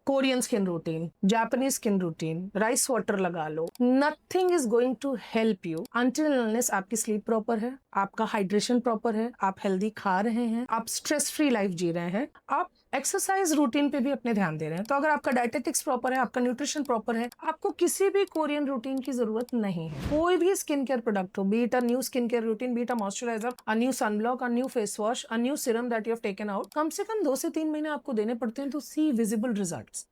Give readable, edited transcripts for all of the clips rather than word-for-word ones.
Korean skin routine, Japanese skin routine, rice water लगा लो, nothing is going to help you until unless आपकी sleep proper है, आपका hydration proper है, आप हेल्दी खा रहे हैं, आप स्ट्रेस फ्री लाइफ जी रहे हैं, आप एक्सरसाइज रूटीन पे भी अपने ध्यान दे रहे हैं। तो अगर आपका डाइटेटिक्स प्रॉपर है, आपका न्यूट्रिशन प्रॉपर है, आपको किसी भी कोरियन रूटीन की जरूरत नहीं है। कोई भी स्किन केयर प्रोडक्ट हो, be it a new skin care routine, be it a moisturiser, a new sunblock, a new face wash, a new serum that you have taken out, कम से कम 2 से 3 महीने आपको देने पड़ते हैं to see visible results.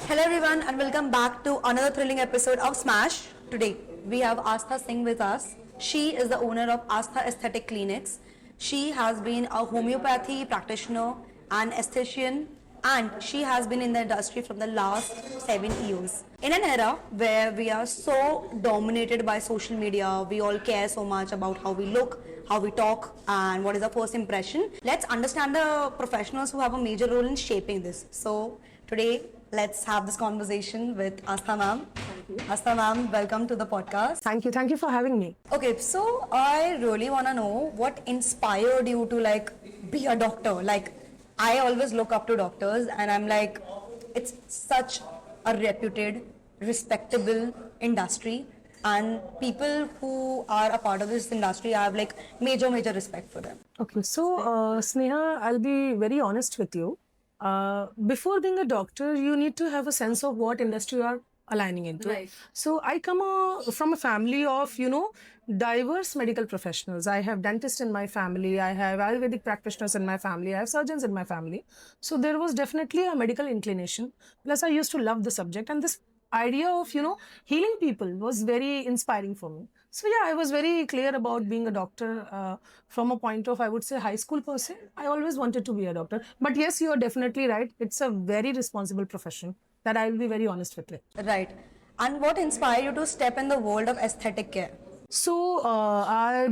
Hello everyone and welcome back to another thrilling episode of Smash. Today we have Astha Singh with us. She is the owner of Astha Aesthetic Clinics. She has been a homeopathy practitioner and esthetician, and she has been in the industry from the last 7 years. In an era where we are so dominated by social media, we all care so much about how we look, how we talk, and what is our first impression. Let's understand the professionals who have a major role in shaping this. So today let's have this conversation with Astha ma'am. Astha ma'am, welcome to the podcast. Thank you for having me. Okay, so I really want to know what inspired you to like be a doctor. Like, I always look up to doctors and I'm like, it's such a reputed, respectable industry, and people who are a part of this industry, I have like major respect for them. Okay, so Sneha, I'll be very honest with you. Before being a doctor, you need to have a sense of what industry you are aligning into. Right. So I come from a family of, diverse medical professionals. I have dentists in my family. I have Ayurvedic practitioners in my family. I have surgeons in my family. So there was definitely a medical inclination. Plus, I used to love the subject, and this idea of healing people was very inspiring for me. So yeah, I was very clear about being a doctor from a point of, I would say, high school per se. I always wanted to be a doctor, but yes, you are definitely right, it's a very responsible profession, that I will be very honest with it. Right. And what inspired you to step in the world of aesthetic care? So I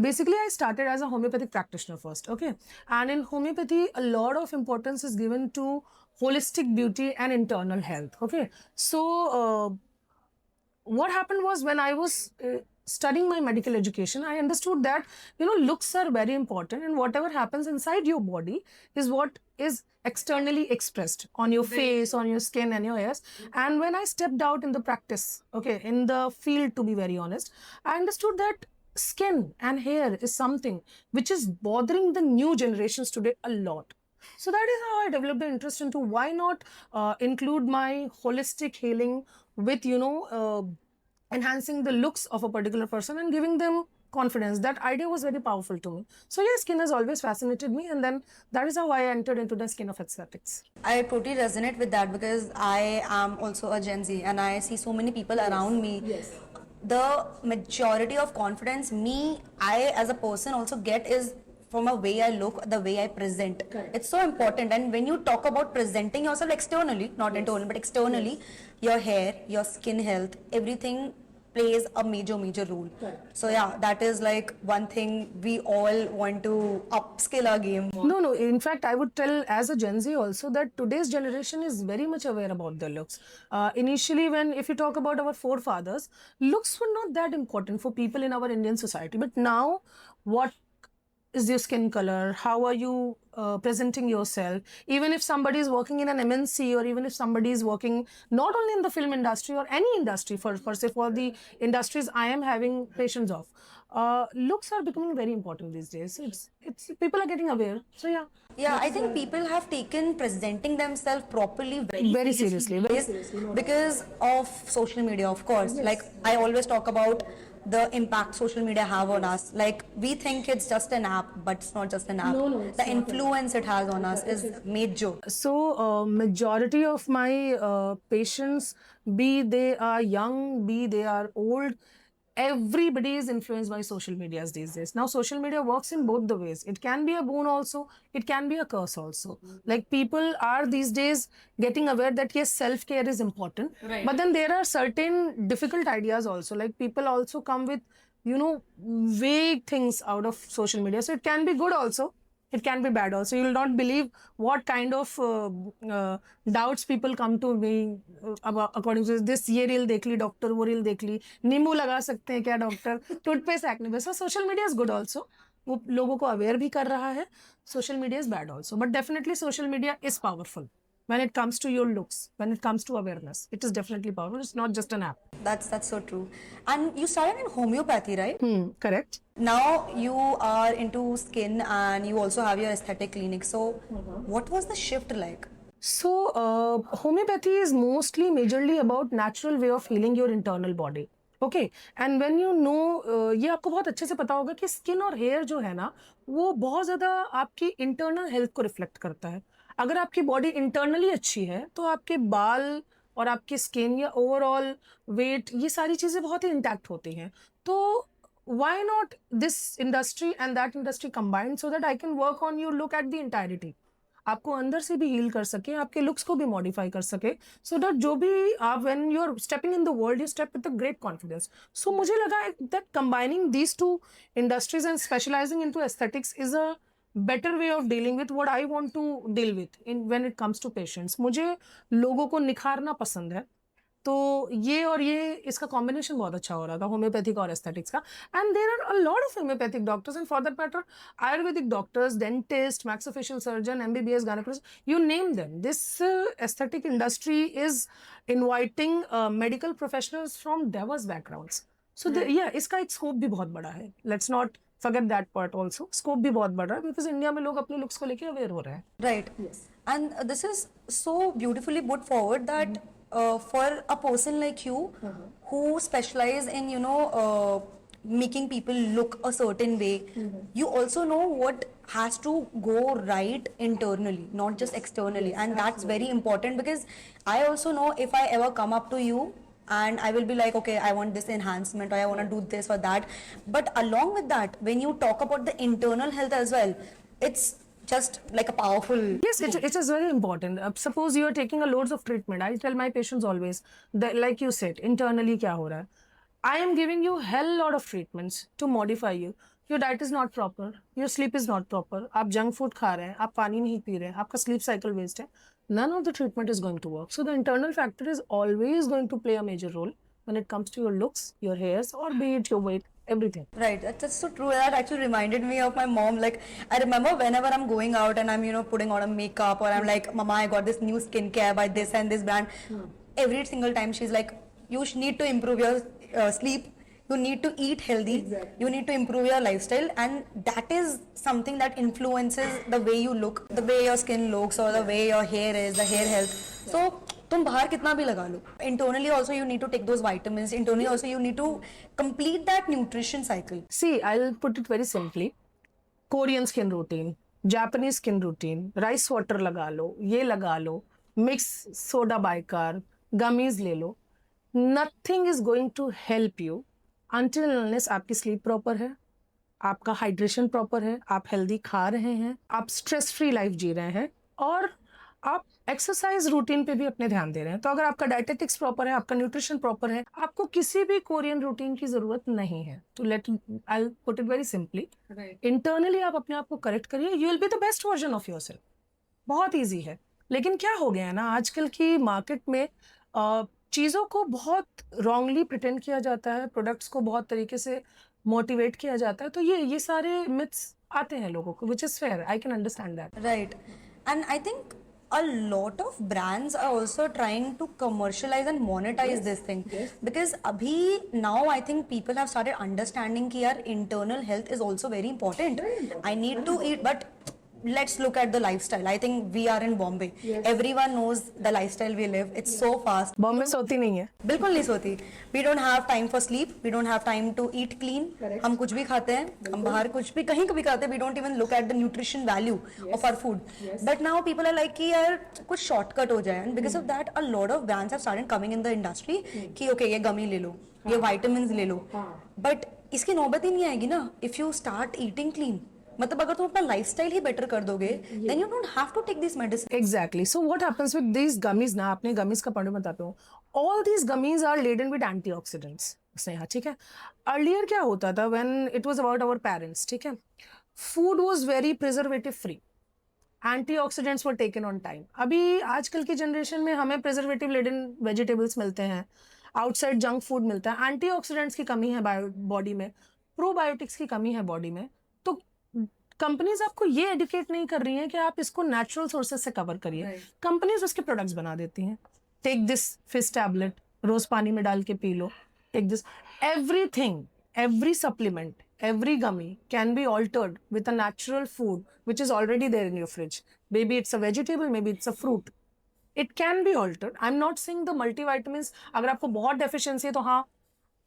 started as a homeopathic practitioner first, okay? And in homeopathy, a lot of importance is given to holistic beauty and internal health, okay? So what happened was, when I was studying my medical education, I understood that looks are very important, and whatever happens inside your body is what is externally expressed on your face, on your skin and your hairs. And when I stepped out in the practice, okay, in the field, to be very honest, I understood that skin and hair is something which is bothering the new generations today a lot. So that is how I developed the interest into why not include my holistic healing with, enhancing the looks of a particular person and giving them confidence. That idea was very powerful to me. So yeah, skin has always fascinated me, and then that is how I entered into the skin of aesthetics. I totally resonate with that because I am also a Gen Z and I see so many people around me. Yes. The majority of confidence I as a person also get is from a way I look, the way I present. Correct. It's so important. And when you talk about presenting yourself externally, not internal, but externally, your hair, your skin health, everything plays a major role. Correct. So yeah, that is like one thing we all want to upskill our game. No. In fact, I would tell as a Gen Z also that today's generation is very much aware about their looks. Initially, if you talk about our forefathers, looks were not that important for people in our Indian society. But now, what is your skin color? How are you presenting yourself? Even if somebody is working in an MNC, or even if somebody is working not only in the film industry or any industry, for the industries I am having patients of, looks are becoming very important these days. It's people are getting aware. So yeah. Yeah, I think people have taken presenting themselves properly very seriously. because of social media, of course. Yes. Like, I always talk about the impact social media have on us. Like, we think it's just an app, but it's not just an app. No, it's the not influence it has on us is major. So, majority of my patients, be they are young, be they are old, everybody is influenced by social medias these days. Now, social media works in both the ways. It can be a boon also, it can be a curse also. Like, people are these days getting aware that yes, self-care is important. Right. But then there are certain difficult ideas also. Like, people also come with, vague things out of social media. So, it can be good also. It can be bad also. You will not believe what kind of doubts people come to me about, according to this. ये reel देख ली doctor, वो reel देख ली, नींबू लगा सकते हैं क्या doctor, toothpaste acne. So social media is good also. वो लोगों को अवेयर भी कर रहा है. Social media is bad also, but definitely social media is powerful when it comes to your looks, when it comes to awareness. It is definitely powerful. It's not just an app. That's so true. And you started in homeopathy, right? Correct. Now you are into skin and you also have your aesthetic clinic. So what was the shift like? So, homeopathy is mostly majorly about natural way of healing your internal body. Okay, and when you know, ये आपको बहुत अच्छे से पता होगा कि skin और hair जो है ना, वो बहुत ज़्यादा आपकी इंटरनल हेल्थ को रिफ्लेक्ट करता है. अगर आपकी बॉडी इंटरनली अच्छी है, तो आपके बाल और आपकी स्किन या ओवरऑल वेट, ये सारी चीज़ें बहुत ही इंटैक्ट होती हैं. तो why not this industry and that industry combined so that I can work on your look at the entirety. आपको अंदर से भी हील कर सके, आपके लुक्स को भी मॉडिफाई कर सके, सो दैट जो भी आप when you are stepping in the world you step with a great confidence. So मुझे लगा that combining these two industries and specialising into aesthetics is a better way of dealing with what I want to deal with in when it comes to patients. मुझे लोगों को निखारना पसंद है, तो ये और ये इसका कॉम्बिनेशन बहुत अच्छा हो रहा था, होम्योपैथिक और एस्थेटिक्स का. And there are a lot of homeopathic doctors and for that matter ayurvedic doctors, dentist, maxillofacial surgeon, MBBS, gynaecologist, you name them. This aesthetic industry is inviting medical professionals from diverse backgrounds. So yeah इसका एक scope भी बहुत बड़ा है. Let's not forget that part also. Scope भी बहुत बड़ा है बिकॉज इंडिया में लोग अपने लुक्स को लेके अवेयर हो रहे हैं. Right. Yes. And this is so beautifully put forward that for a person like you who specialize in, you know, making people look a certain way, you also know what has to go right internally, not just externally. And that's very important because I also know if I ever come up to you and I will be like, okay, I want this enhancement or I want to do this or that. But along with that, when you talk about the internal health as well, it's just like a powerful. Yes, it is very important. Suppose you are taking a loads of treatment. I tell my patients always that, like you said, internally क्या हो रहा है. I am giving you hell lot of treatments to modify you. Your diet is not proper. Your sleep is not proper. आप junk food खा रहे हैं, आप पानी नहीं पी रहे हैं, आपका sleep cycle waste है. None of the treatment is going to work. So the internal factor is always going to play a major role when it comes to your looks, your hairs, or be it your weight, everything. Right, that's so true. That actually reminded me of my mom. Like, I remember whenever I'm going out and I'm, you know, putting on a makeup or I'm like, Mama, I got this new skincare by this and this brand. Every single time she's like, you need to improve your sleep. You need to eat healthy. Exactly. You need to improve your lifestyle, and that is something that influences the way you look, the way your skin looks, or the way your hair is, the hair health. So, तुम बाहर कितना भी लगा लो. Internally also you need to take those vitamins. Internally also you need to complete that nutrition cycle. See, I'll put it very simply. Korean skin routine, Japanese skin routine, rice water लगा लो, ये लगा लो, mix soda bicarb, gummies ले लो. Nothing is going to help you until unless आपकी sleep proper है, आपका hydration proper है, आप healthy खा रहे हैं, आप स्ट्रेस फ्री लाइफ जी रहे हैं और आप एक्सरसाइज रूटीन पे भी अपने ध्यान दे रहे हैं. तो अगर आपका डाइटेटिक्स प्रॉपर है, आपका न्यूट्रिशन प्रॉपर है, आपको किसी भी कोरियन रूटीन की जरूरत नहीं है. तो I will put it very simply, internally आप अपने आप को करेक्ट करिए, you will be the best version of yourself. बहुत ईजी है. लेकिन क्या हो गया है ना, आजकल की मार्केट में चीज़ों को बहुत रॉन्गली प्रिटेंड किया जाता है, प्रोडक्ट्स को बहुत तरीके से मोटिवेट किया जाता है. तो ये सारे मिथ्स आते हैं लोगों को, which is fair. I can understand that. Right. And I think a lot of brands are also trying to commercialize and monetize this thing. Because abhi now I think people have started understanding कि यार internal health is also very important. I need to eat, but let's look at the lifestyle. I think we are in Bombay. Everyone knows the lifestyle we live. It's so fast. Bombay सोती नहीं है. बिल्कुल नहीं सोती. We don't have time for sleep. We don't have time to eat clean. हम कुछ भी खाते हैं, हम बाहर कुछ भी कहीं कभी खाते हैं. We don't even look at the nutrition value of our food. But now people are like कि यार कुछ shortcut हो जाए. And because of that, a lot of brands have started coming in the industry कि okay ये gummy ले लो, ये vitamins ले लो. But इसकी नौबत ही नहीं आएगी ना. If you start eating clean, मतलब अगर तुम अपना लाइफस्टाइल ही बेटर कर दोगे, then you don't have to take these medicines. Exactly. So what happens with these gummies ना, आपने gummies का पॉइंट बताते हो. All these gummies are laden with antioxidants. Sneha, ठीक है. Earlier क्या होता था when it was about our parents, ठीक है. Food was very preservative free. Antioxidants were taken on time. अभी आजकल की जनरेशन में हमें preservative laden vegetables मिलते हैं, outside junk food मिलता है, antioxidants की कमी है बॉडी में, प्रोबायोटिक्स की कमी है बॉडी में. तो कंपनीज आपको ये एडुकेट नहीं कर रही हैं कि आप इसको नेचुरल सोर्सेज से कवर करिए. कंपनीज उसके प्रोडक्ट्स बना देती हैं. टेक दिस फिश टैबलेट, रोज पानी में डाल के पी लो. Take this, everything, every supplement, every gummy can be altered with a natural food which is already there in your fridge. Maybe it's a vegetable, maybe it's a fruit. It can be altered. I'm not saying the multivitamins, अगर आपको बहुत deficiency है तो हाँ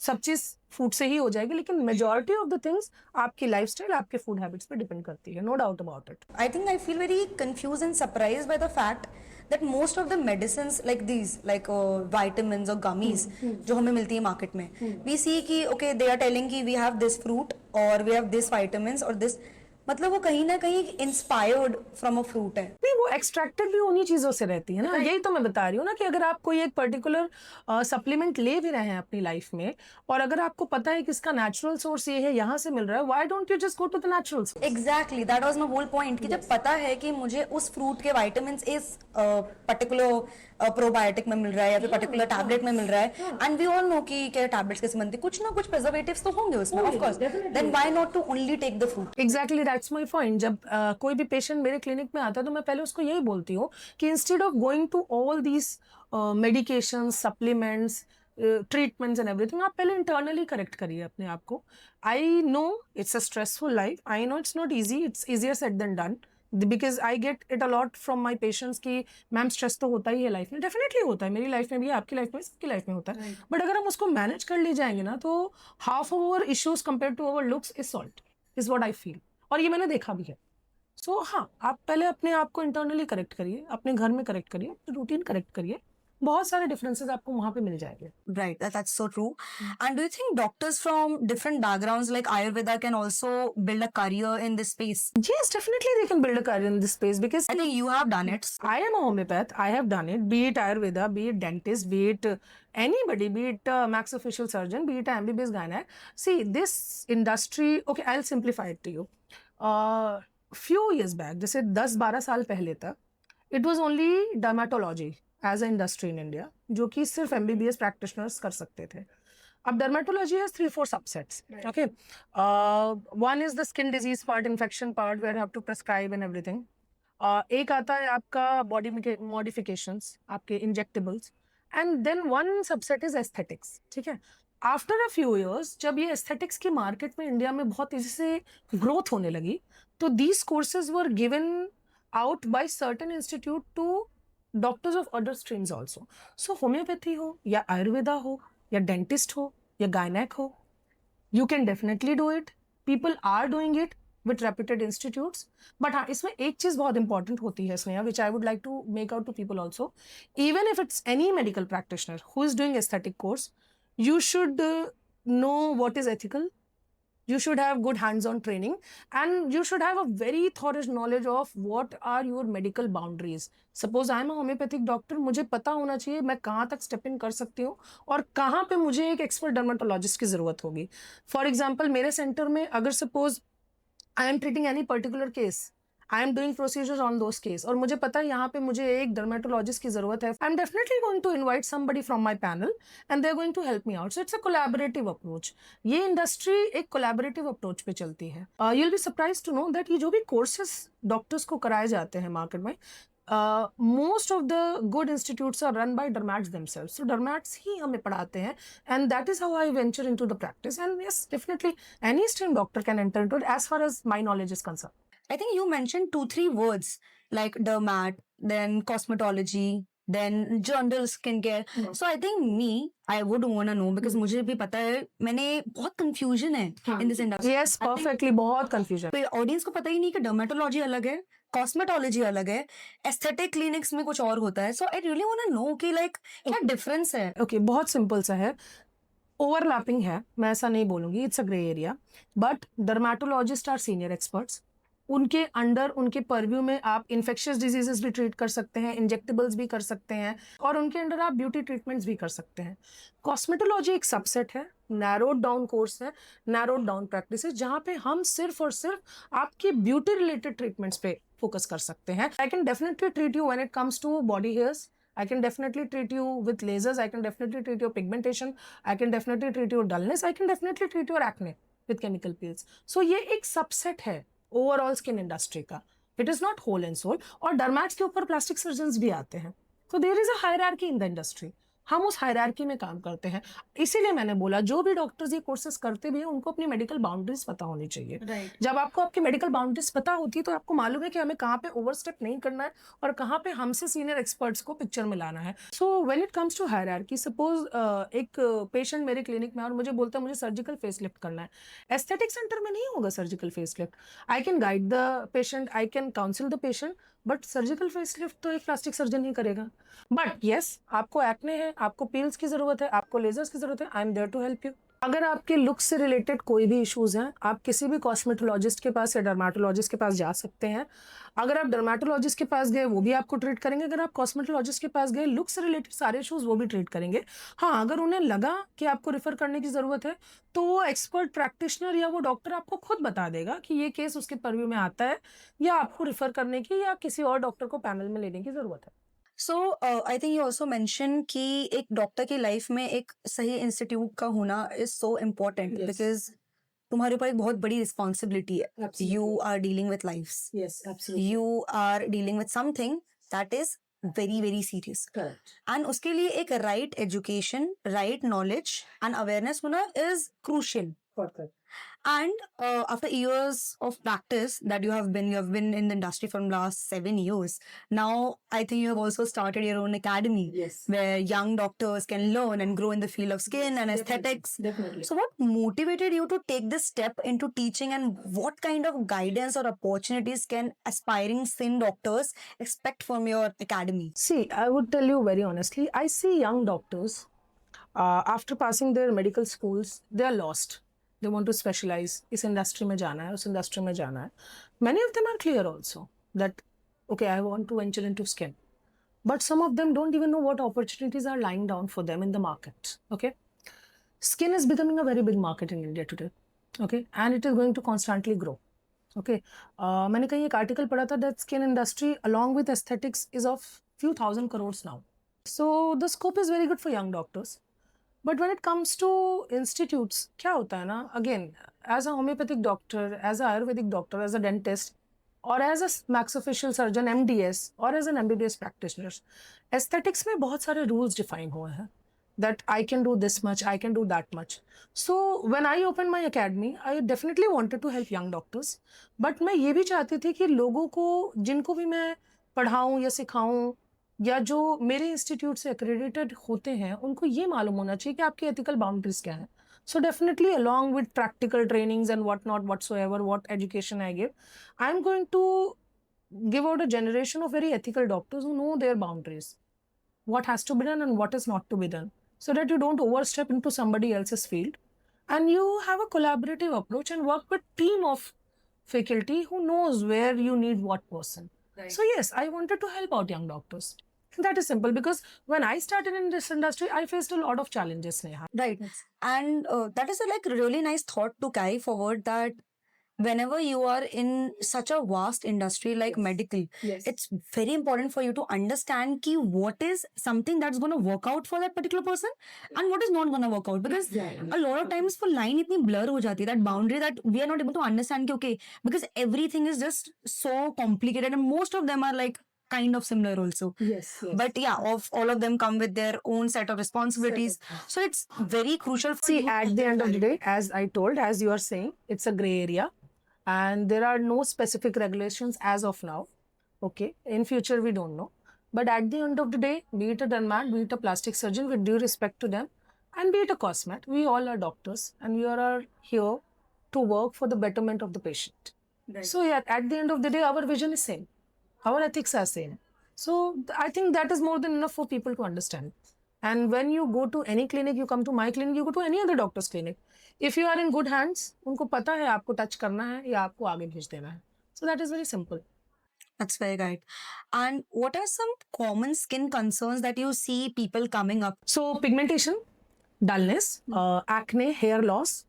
सब चीज food से ही हो जाएगी, लेकिन मेजॉरिटी ऑफ द थिंग्स आपकी लाइफस्टाइल, आपके फूड हैबिट्स पे डिपेंड करती है. No doubt about it. I think I feel very confused and surprised by the fact that most of the medicines like these, like vitamins or gummies, जो हमें मिलती है market में, we see कि okay they are telling कि we have this fruit or we have this vitamins or this, मतलब वो कहीं ना कहीं इंस्पायर्ड फ्रॉम अ फ्रूट है. नहीं, वो एक्सट्रैक्टेड भी उन्हीं चीजों से रहती है ना. यही तो मैं बता रही हूँ ना कि अगर आप कोई एक पर्टिकुलर सप्लीमेंट ले भी रहे हैं अपनी लाइफ में, और अगर आपको पता है कि इसका नेचुरल सोर्स ये है, यहाँ से मिल रहा है, why don't you just go to the natural source? Exactly, that was my whole point कि जब पता है कि मुझे उस फ्रूट के विटामिन्स इस पर्टिकुलर प्रोबायोटिक में मिल रहा है या फिर पर्टिकुलर टैबलेट में मिल रहा है, एंड वी ऑल नो कि क्या टैबलेट्स के संबंधी कुछ ना कुछ प्रिजर्वेटिव्स तो होंगे उसमें, of course, then why not to only take the fruit? Exactly, that's my point. जब कोई भी पेशेंट मेरे क्लिनिक में आता है तो मैं पहले उसको यही बोलती हूँ कि instead of going to all these medications, supplements, treatments and everything, आप पहले इंटरनली करेक्ट करिए अपने आप को. I know it's a stressful life, I know it's not easy, it's easier said than done, because I get it a lot from my patients कि ma'am stress तो होता ही है लाइफ में. डेफिनेटली होता है, मेरी लाइफ में भी है, आपकी लाइफ में, सबकी लाइफ में होता है. बट अगर हम उसको मैनेज कर ले जाएंगे ना, तो half of our issues compare to our looks is solved, is what I feel. और ये मैंने देखा भी है. सो हाँ, आप पहले अपने आप को इंटरनली करेक्ट करिए, अपने घर में करेक्ट करिए, रूटीन करेक्ट करिए, बहुत सारे डिफरेंसेस आपको वहां पे मिल जाएंगे. Right, that's so true. And do you think doctors from different backgrounds like Ayurveda can also build a career in this space? Yes, definitely they can build a career in this space because I think you have done it. I am a homeopath. I have done it. Be it Ayurveda, be it dentist, be it anybody, be it max official surgeon, be it MBBS gynec. See, this industry. Okay, I'll simplify it to you. Few years back, जैसे 10-12 साल पहले तक, it was only dermatology as an industry in India, जो कि सिर्फ MBBS practitioners कर सकते थे. अब dermatology has 3-4 subsets. Okay, one is the skin disease part, infection part, where you have to prescribe and everything. एक आता है आपका body modifications, आपके injectables, and then one subset is aesthetics. ठीक है. आफ्टर अ फ्यू ईयर्स, जब ये aesthetics की मार्केट में इंडिया में बहुत तेजी से ग्रोथ होने लगी, तो these courses were given out by certain institute to doctors of other streams also. So homeopathy हो या आयुर्वेदा हो या डेंटिस्ट हो या गायनेक हो, you can definitely do it. People are doing it with reputed institutes. But हाँ, इसमें एक चीज बहुत इंपॉर्टेंट होती है Sneha, which I would like to make out to people also. Even if it's any medical practitioner who is doing aesthetic course, you should know what is ethical, you should have good hands-on training, and you should have a very thorough knowledge of what are your medical boundaries. Suppose I am a homeopathic doctor, मुझे पता होना चाहिए मैं कहाँ तक step in कर सकती हूँ और कहाँ पे मुझे एक एक्सपर्ट डर्माटोलॉजिस्ट की ज़रूरत होगी. फॉर एग्जाम्पल, मेरे सेंटर में अगर suppose I am treating any particular case, I am doing procedures on those case, और मुझे पता है यहाँ पे मुझे एक डर्मेटोलॉजिस्ट की जरूरत है, I am definitely going to invite somebody from my panel and they are going to help me out. So it's a collaborative approach. ये इंडस्ट्री एक कोलैबोरेटिव अप्रोच पे चलती है. You will be surprised to know that ये जो भी courses doctors को कराए जाते हैं मार्केट में, most of the good institutes are run by dermats themselves. So dermats ही हमें पढ़ाते हैं, and that is how I venture into the practice. And yes, definitely any stream doctor can enter into it as far as my knowledge is concerned. I think you mentioned 2-3 words like dermat, then cosmetology, then general skincare. So I think I would want to know because मुझे भी पता है, मैंने बहुत confusion है in this industry. Yes, perfectly, बहुत confusion. तो audience को पता ही नहीं कि डर्मेटोलॉजी अलग है, कॉस्मेटोलॉजी अलग है, एस्थेटिक क्लिनिक्स में कुछ और होता है. So I really want to know कि लाइक क्या डिफरेंस है. Okay, बहुत सिंपल सा है. ओवरलैपिंग है, मैं ऐसा नहीं बोलूंगी, it's a grey area. But dermatologist are senior experts. उनके अंडर, उनके परव्यू में आप इन्फेक्शियस डिजीजेस भी ट्रीट कर सकते हैं, इंजेक्टेबल्स भी कर सकते हैं, और उनके अंडर आप ब्यूटी ट्रीटमेंट्स भी कर सकते हैं. कॉस्मेटोलॉजी एक सबसेट है, नैरोड डाउन कोर्स है, नैरोड डाउन प्रैक्टिस है, जहाँ पे हम सिर्फ और सिर्फ आपके ब्यूटी रिलेटेड ट्रीटमेंट्स पे फोकस कर सकते हैं. I can definitely treat you when it comes to body hairs. I can definitely treat you with lasers. I can definitely treat your pigmentation. I can definitely treat your dullness. I can definitely treat your acne with chemical peels. So ये एक subset है overall skin industry का, it is not whole and soul. और dermats के ऊपर plastic surgeons भी आते हैं, तो there is a hierarchy in the industry, हम उस हायरार्की में काम करते हैं। इसीलिए मैंने बोला जो भी डॉक्टर्स ये कोर्सेज करते भी हैं उनको अपनी मेडिकल बाउंड्रीज पता होनी चाहिए। Right. जब आपको आपकी मेडिकल बाउंड्रीज पता होती है तो आपको मालूम है कि हमें कहाँ पे ओवरस्टेप नहीं करना है और कहाँ पे हमसे सीनियर एक्सपर्ट्स को पिक्चर में लाना है। So when it comes to hierarchy, suppose एक पेशेंट मेरे क्लिनिक में और मुझे बोलता है मुझे सर्जिकल फेसलिफ्ट करना है, एस्थेटिक सेंटर में नहीं होगा surgical facelift. I can guide the patient, I can council the patient, but surgical facelift तो एक प्लास्टिक सर्जन ही करेगा। बट यस, आपको एक्ने है, आपको पील्स की जरूरत है, आपको लेजर्स की जरूरत है, I am there to help you. अगर आपके लुक से रिलेटेड कोई भी इश्यूज हैं, आप किसी भी कॉस्मेटोलॉजिस्ट के पास या डर्माटोलॉजिस्ट के पास जा सकते हैं। अगर आप डर्माटोलॉजिस्ट के पास गए वो भी आपको ट्रीट करेंगे, अगर आप कॉस्मेटोलॉजिस्ट के पास गए लुक से रिलेटेड सारे इश्यूज वो भी ट्रीट करेंगे। हाँ, अगर उन्हें लगा कि आपको रिफर करने की जरूरत है तो वो एक्सपर्ट प्रैक्टिशनर या वो डॉक्टर आपको खुद बता देगा कि ये केस उसके परव्यू में आता है या आपको रिफर करने की या किसी और डॉक्टर को पैनल में लेने की जरूरत है। So I think you also mention कि एक डॉक्टर की लाइफ में एक सही इंस्टीट्यूट का होना is so important, Yes. Because तुम्हारे ऊपर एक बहुत बड़ी रिस्पॉन्सिबिलिटी है। Absolutely. You are dealing with lifes, Yes, absolutely. You are dealing with something that is very very serious, Correct. And उसके लिए एक right education, right knowledge and awareness होना is crucial. Perfect. And after years of practice that you have been in the industry from last 7 years, now I think you have also started your own academy. Yes. Where young doctors can learn and grow in the field of skin and aesthetics. Definitely. So what motivated you to take this step into teaching, and what kind of guidance or opportunities can aspiring skin doctors expect from your academy? See, I would tell you very honestly, I see young doctors after passing their medical schools, they are lost. They want to specialize. इस industry में जाना है, उस industry में जाना है. Many of them are clear also that okay, I want to venture into skin, but some of them don't even know what opportunities are lying down for them in the market. Okay, skin is becoming a very big market in India today. Okay, and it is going to constantly grow. Okay, मैंने कहीं एक article पढ़ा था that skin industry along with aesthetics is of few thousand crores now. So the scope is very good for young doctors. But when it comes to institutes, क्या होता है ना, again, as a homeopathic doctor, as a Ayurvedic doctor, as a dentist, or as a maxillofacial surgeon, MDS, or as an MBBS practitioner, aesthetics में बहुत सारे rules define हुए हैं that I can do this much, I can do that much. So when I opened my academy, I definitely wanted to help young doctors, but मैं ये भी चाहती थी कि लोगों को, जिनको भी मैं पढ़ाऊँ या सिखाऊँ या जो मेरे इंस्टीट्यूट से एक्रेडिटेड होते हैं, उनको ये मालूम होना चाहिए कि आपकी एथिकल बाउंड्रीज क्या है. So definitely along with practical trainings and what not whatsoever what education I give, I am going to give out a generation of very ethical doctors who know their boundaries, what has to be done and what is not to be done, so that you don't overstep into somebody else's field and you have a collaborative approach and work with team of faculty who knows where you need what person. Right. So yes, I wanted to help out young doctors. That is simple, because when I started in this industry, I faced a lot of challenges, Neha. Right. And that is a like really nice thought to carry forward, that whenever you are in such a vast industry like medical, Yes. it's very important for you to understand ki what is something that's going to work out for that particular person and what is not going to work out, because a lot of times for line itni blur ho jati hai, that boundary, that we are not able to understand ki okay, because everything is just so complicated and most of them are like kind of similar also. Yes, yes. But yeah, all of them come with their own set of responsibilities. So it's very crucial for See, you. at the end of the day, as I told, as you are saying, it's a gray area and there are no specific regulations as of now. Okay, in future we don't know. But at the end of the day, be it a dermat, be it a plastic surgeon, with due respect to them, and be it a cosmet, we all are doctors and we all are here to work for the betterment of the patient. Right. So yeah, at the end of the day, our vision is same. Our ethics are same. So I think that is more than enough for people to understand. And when you go to any clinic, you come to my clinic, you go to any other doctor's clinic. If you are in good hands, उनको पता है आपको touch करना है या आपको आगे भेज देना है. So that is very simple. That's very right. And what are some common skin concerns that you see people coming up? So pigmentation, dullness, acne, hair loss.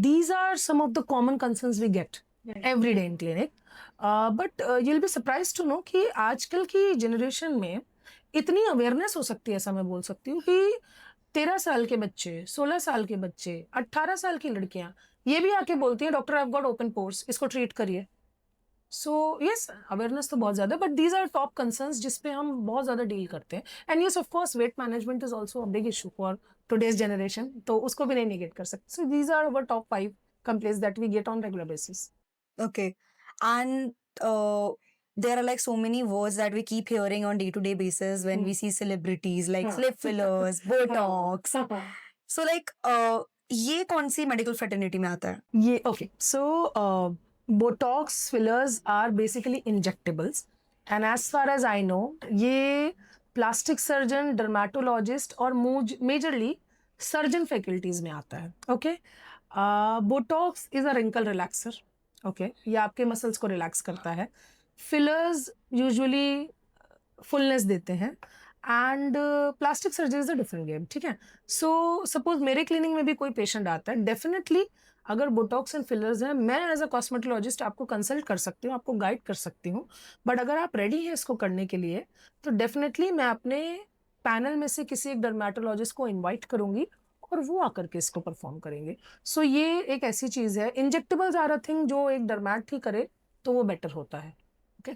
These are some of the common concerns we get every day in clinic. But you'll be surprised to know कि आजकल की generation में इतनी awareness हो सकती है, ऐसा मैं बोल सकती हूँ कि 13 साल के बच्चे, 16 साल के बच्चे, 18 साल की लड़कियां ये भी आके बोलती है doctor I have got open pores, इसको ट्रीट करिए. सो यस, अवेयरनेस तो बहुत ज़्यादा, but these are top concerns जिस पे हम बहुत ज़्यादा डील करते हैं. And yes of course weight management is also a big issue for today's generation, तो उसको भी नहीं निगेट कर सकते. So these are our top 5 complaints that we get on regular basis. Okay. And there are like so many words that we keep hearing on day-to-day basis when we see celebrities like lip fillers, Botox. So like ये कौन सी medical fraternity में आता है? ये okay, so Botox fillers are basically injectables, and as far as I know ये plastic surgeon, dermatologist और majorly surgeon faculties में आता है. Okay. Botox is a wrinkle relaxer. Okay, ये आपके मसल्स को रिलैक्स करता है. फिलर्स यूजुअली फुलनेस देते हैं, and plastic surgery is a different game. ठीक है. सो सपोज मेरे क्लिनिक में भी कोई पेशेंट आता है, डेफिनेटली अगर बोटॉक्स एंड फिलर्स हैं, मैं एज अ कॉस्मेटोलॉजिस्ट आपको कंसल्ट कर सकती हूँ, आपको गाइड कर सकती हूँ. बट अगर आप रेडी हैं इसको करने के लिए, तो डेफिनेटली मैं अपने पैनल में से किसी एक डर्मेटोलॉजिस्ट को इन्वाइट करूंगी और वो आकर के इसको परफॉर्म करेंगे. सो ये एक ऐसी चीज है, इंजेक्टेबल्स आर अ थिंग जो एक डर्मैट ही करे तो वो बेटर होता है. Okay.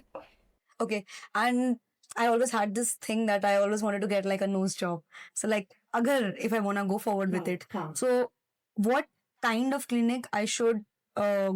Okay. And I always had this thing that I always wanted to get like a nose job. So like agar if I wanna go forward with it, so what kind of clinic I should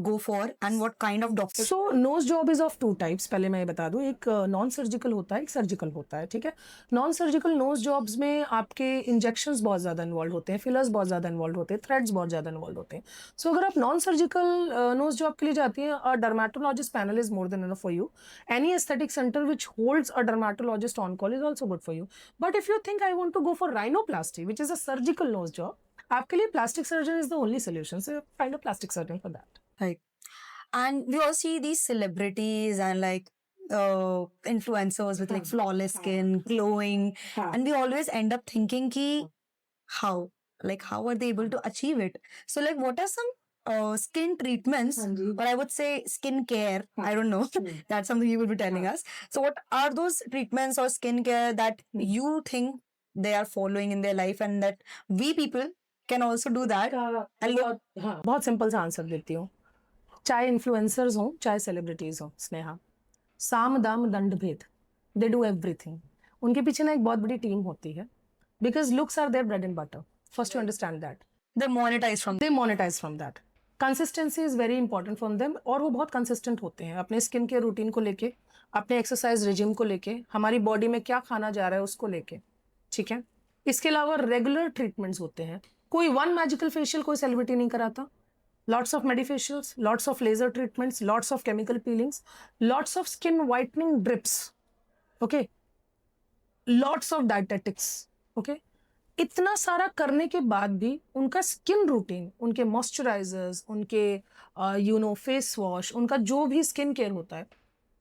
go for and what kind of doctor? So nose job is of 2 types. पहले मैं ये बता दूं, एक non surgical होता है, एक surgical होता है. ठीक है. नॉन सर्जिकल नोज जॉब्स में आपके इंजेक्शंस बहुत ज़्यादा इन्वॉल्व होते हैं, फिलर्स बहुत ज़्यादा इन्वॉल्व होते हैं, थ्रेड्स बहुत ज़्यादा इन्वॉल्व होते हैं. सो अगर आप नॉन सर्जिकल नोज जॉब के लिए जाती हैं, a dermatologist panel is more than enough for you. Any aesthetic centre which holds a dermatologist on call is also good for you. But if you think I want to go for rhinoplasty which is a surgical nose job, आपके लिए plastic surgeon is the only solution. So find a plastic surgeon for that. Right. And we all see these celebrities and like influencers with like flawless skin, glowing, and we always end up thinking ki how, like how are they able to achieve it? So like what are some skin treatments, or I would say skin care, I don't know, that's something you will be telling us. So what are those treatments or skin care that you think they are following in their life and that we people can also do that and look? बहुत simple सा answer देती हूँ. चाहे influencers हों, चाहे celebrities हों, स्नेहा, साम दाम दंड भेद, दे डू एवरीथिंग. उनके पीछे ना एक बहुत बड़ी टीम होती है, because looks are their bread and butter. First to understand that. They monetize from that. Consistency is very important from them, और वो बहुत कंसिस्टेंट होते हैं अपने स्किन के रूटीन को लेके, अपने एक्सरसाइज रिजिम को लेके, हमारी बॉडी में क्या खाना जा रहा है उसको लेके. ठीक है. इसके अलावा रेगुलर ट्रीटमेंट्स होते हैं. कोई वन मैजिकल फेशियल कोई सेलिब्रिटी नहीं कराता. Lots of medifacials, lots of laser treatments, lots of chemical peelings, lots of skin whitening drips, okay, lots of dietetics, okay. इतना सारा करने के बाद भी उनका स्किन रूटीन, उनके मॉइस्चराइजर्स, उनके फेस वॉश, उनका जो भी स्किन केयर होता है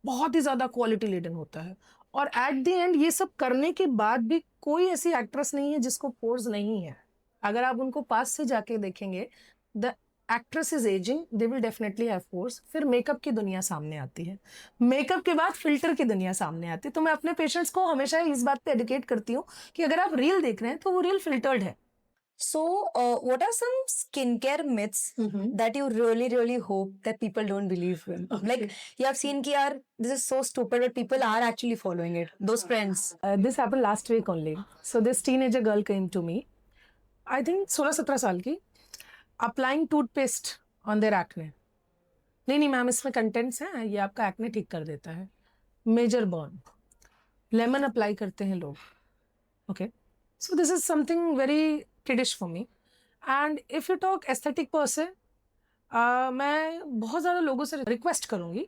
बहुत ही ज़्यादा क्वालिटी लेडन होता है. और एट द एंड ये सब करने के बाद भी कोई ऐसी एक्ट्रेस नहीं है जिसको पोर्स नहीं है. अगर आप उनको पास से जाके देखेंगे, the actress is ageing, they will definitely have pores. फिर मेकअप की दुनिया सामने आती है, मेकअप के बाद फिल्टर की दुनिया सामने आती है. तो मैं अपने पेशेंट्स को हमेशा इस बात पे एडुकेट करती हूँ कि अगर आप रील देख रहे हैं तो वो रील फिल्टर्ड है. So, what are some skincare myths that you really hope that people don't believe in? Like, you have seen ki yaar, this is so stupid, but people are actually following it. Those trends. This happened last week only. So this teenager girl came to me, I think 16-17 साल की, applying toothpaste on their acne. नहीं ma'am, इसमें contents हैं, ये आपका acne ठीक कर देता है. मेजर बर्न, लेमन अप्लाई करते हैं लोग. Okay. So this is something very kiddish for me. And if you talk aesthetic per se, मैं बहुत ज़्यादा लोगों से रिक्वेस्ट करूँगी,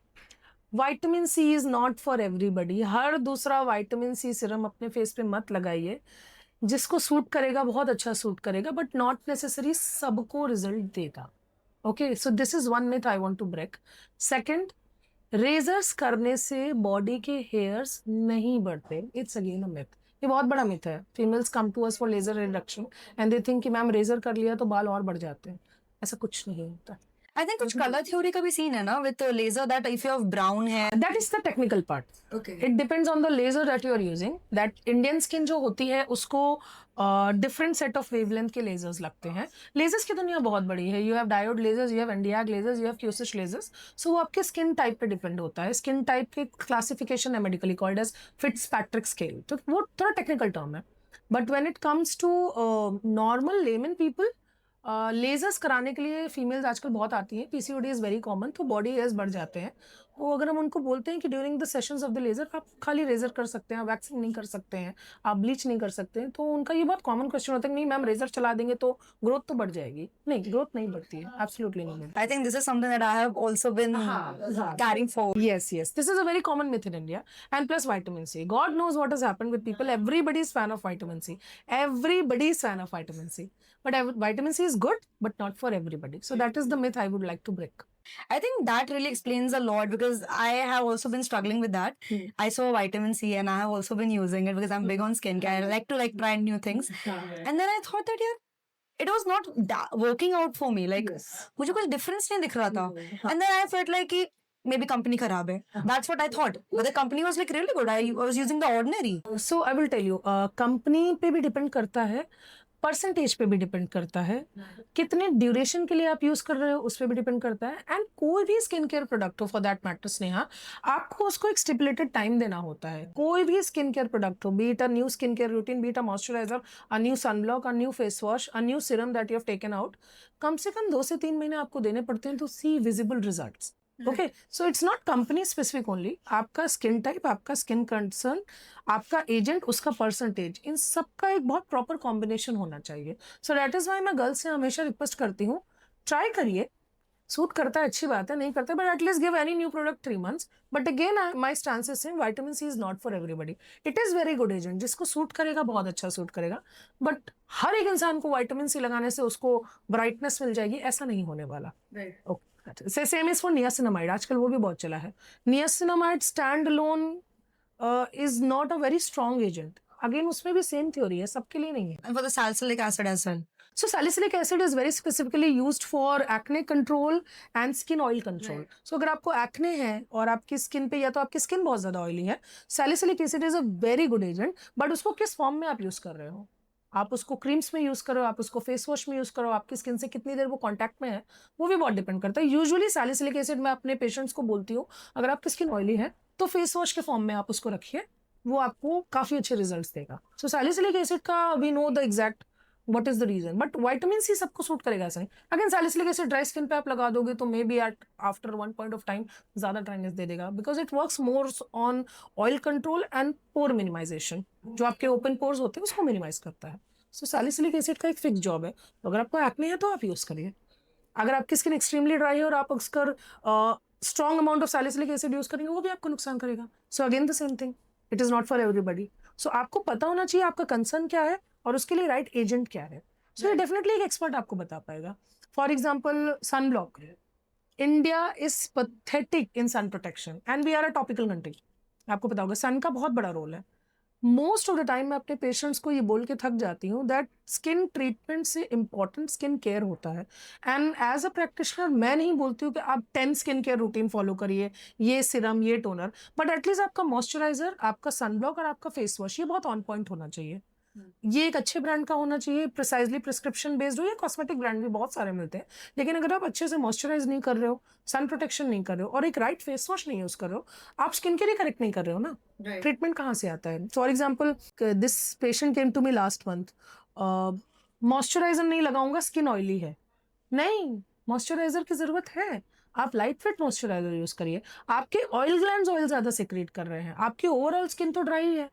vitamin C is not for everybody. हर दूसरा विटामिन सी सिरम अपने फेस पे मत लगाइए. जिसको सूट करेगा बहुत अच्छा सूट करेगा, बट नॉट नेसेसरी सबको रिजल्ट देगा. Okay. So this is one myth I want to break. Second, razors करने से बॉडी के हेयर्स नहीं बढ़ते. It's again a myth. ये बहुत बड़ा मिथ है. Females come to us for laser reduction and they think कि मैम रेजर कर लिया तो बाल और बढ़ जाते हैं. ऐसा कुछ नहीं होता. I think कुछ color theory का भी scene है ना with laser that if you have brown hair. That is the technical part. Okay. It depends on the laser that you are using. That Indian skin जो होती है उसको different set of wavelength के lasers लगते हैं. Lasers की दुनिया बहुत बड़ी है. You have diode lasers, you have Nd:YAG lasers, you have Q-switch lasers. So वो आपके skin type पे depend होता है. Skin type की classification है medically called as Fitzpatrick scale. तो वो थोड़ा technical term है. But when it comes to normal layman people, lasers कराने के लिए फीमेल्स आजकल बहुत आती हैं. पीसीओडी इज़ वेरी कॉमन, तो बॉडी हेयर्स बढ़ जाते हैं. तो अगर हम उनको बोलते हैं कि during the sessions of the laser आप खाली रेजर कर सकते हैं, वैक्सिंग नहीं कर सकते हैं, आप ब्लीच नहीं कर सकते हैं, तो उनका ये बहुत कॉमन क्वेश्चन होता है कि नहीं मैम रेजर चला देंगे तो ग्रोथ तो बढ़ जाएगी. नहीं, ग्रोथ नहीं बढ़ती है, एब्सोल्युटली नहीं बढ़ती. I think this is something that I have also been carrying forward. Yes, yes. This is a very common myth in India. And plus vitamin C. God knows what has happened with people. Everybody is fan of vitamin C. Everybody is fan of vitamin C. But vitamin C is good, but not for everybody. So that is the myth I would like to break. I think that really explains a lot because I have also been struggling with that. I saw vitamin C and I have also been using it because I'm big on skincare. I like to try new things. And then I thought that it was not working out for me. Like मुझे कुछ difference नहीं दिख रहा था. And then I felt like कि maybe company खराब है. That's what I thought. But the company was like really good. I was using the ordinary. So I will tell you, company पे भी depend करता है, परसेंटेज पे भी depend करता है, कितने ड्यूरेशन के लिए आप यूज कर रहे हो उस पर भी डिपेंड करता है. एंड कोई भी स्किन केयर प्रोडक्ट हो फॉर दैट मैटर स्नेहा, आपको उसको एक स्टिपुलेटेड टाइम देना होता है. कोई भी स्किन केयर प्रोडक्ट हो, be it a new skin care routine, be it a moisturiser, a new sunblock, a new face wash, a new serum that you have taken out, कम से कम 2 से 3 महीने आपको देने पड़ते हैं to see visible results. Okay, so it's not company specific only. आपका स्किन टाइप, आपका स्किन कंसर्न, आपका एजेंट, उसका परसेंटेज, इन सबका एक बहुत प्रॉपर कॉम्बिनेशन होना चाहिए. सो दैट इज वाई मैं गर्ल्स से हमेशा रिक्वेस्ट करती हूँ, ट्राई करिए. सूट करता है अच्छी बात है, नहीं करता but at least give any new product 3 months. But again my stance is same, vitamin C is not for everybody. It is very good agent, जिसको सूट करेगा बहुत अच्छा सूट करेगा. बट हर एक इंसान को विटामिन सी लगाने से उसको ब्राइटनेस मिल जाएगी, ऐसा नहीं होने वाला. Okay, same is for niacinamide. आजकल वो भी बहुत चला है. Niacinamide stand alone is not a very strong agent. Again उसमें भी सेम थ्योरी है, सबके लिए नहीं है. And for the salicylic acid as well. So salicylic acid is very specifically used for acne control and skin oil control. So अगर आपको acne है और आपकी स्किन पे, या तो आपकी स्किन बहुत ज़्यादा ऑयली है, salicylic acid is a very good agent. But उसको किस फॉर्म में आप यूज़ कर रहे हो, आप उसको क्रीम्स में यूज़ करो, आप उसको फेस वॉश में यूज़ करो, आपकी स्किन से कितनी देर वो कांटेक्ट में है, वो भी बहुत डिपेंड करता है. यूजुअली सैलिसिलिक एसिड मैं अपने पेशेंट्स को बोलती हूँ, अगर आपकी स्किन ऑयली है तो फेस वॉश के फॉर्म में आप उसको रखिए, वो आपको काफ़ी अच्छे रिजल्ट्स देगा. सो सैलिसिलिक एसिड का we know the exact what is the reason, but vitamin C सबको सूट करेगा ऐसा नहीं. Again salicylic acid dry skin पे आप लगा दोगे तो maybe at after one point of time ज़्यादा ड्राइनेस दे देगा, because it works more on oil control and pore minimization. जो आपके ओपन पोर्स होते हैं उसको मिनिमाइज करता है. सो सैलिसिलिक एसिड का एक फिक्स जॉब है. तो अगर आपको एक्ने है तो आप यूज़ करिए. अगर आपकी स्किन एक्सट्रीमली ड्राई है और आप अक्सर strong amount of salicylic acid use करेंगे, वो भी आपको नुकसान करेगा. So again the same thing, it is not for everybody. So आपको पता होना चाहिए आपका कंसर्न क्या है और उसके लिए राइट एजेंट क्या है. सो ये डेफिनेटली एक एक्सपर्ट आपको बता पाएगा. For example sunblock, India is pathetic in sun protection and we are a topical country. आपको पता होगा सन का बहुत बड़ा रोल है. मोस्ट ऑफ द टाइम मैं अपने पेशेंट्स को ये बोल के थक जाती हूँ दैट स्किन ट्रीटमेंट से इम्पॉर्टेंट स्किन केयर होता है. एंड एज अ प्रैक्टिशनर मैं नहीं बोलती हूँ कि आप 10 स्किन केयर रूटीन फॉलो करिए, ये सिरम, ये टोनर, बट एटलीस्ट आपका मॉइस्चराइजर, आपका सनब्लॉक और आपका फेस वॉश ये बहुत ऑन पॉइंट होना चाहिए. ये एक अच्छे ब्रांड का होना चाहिए, प्रिसाइजली प्रिस्क्रिप्शन बेस्ड हो. या कॉस्मेटिक ब्रांड भी बहुत सारे मिलते हैं, लेकिन अगर आप अच्छे से मॉइस्चराइज नहीं कर रहे हो, सन प्रोटेक्शन नहीं कर रहे हो और एक राइट फेस वॉश नहीं यूज कर रहे हो, आप स्किन केयर ही करेक्ट नहीं कर रहे हो ना. ट्रीटमेंट कहाँ से आता है? For example this patient came to me last month, moisturizer नहीं लगाऊंगा, स्किन ऑयली है. नहीं, मॉइस्चराइजर की जरूरत है. आप लाइट फिट मॉइस्चराइजर यूज करिए. आपके ऑयल ग्लैंड्स ऑयल ज्यादा सिक्रीट कर रहे हैं, आपकी ओवरऑल स्किन तो ड्राई है.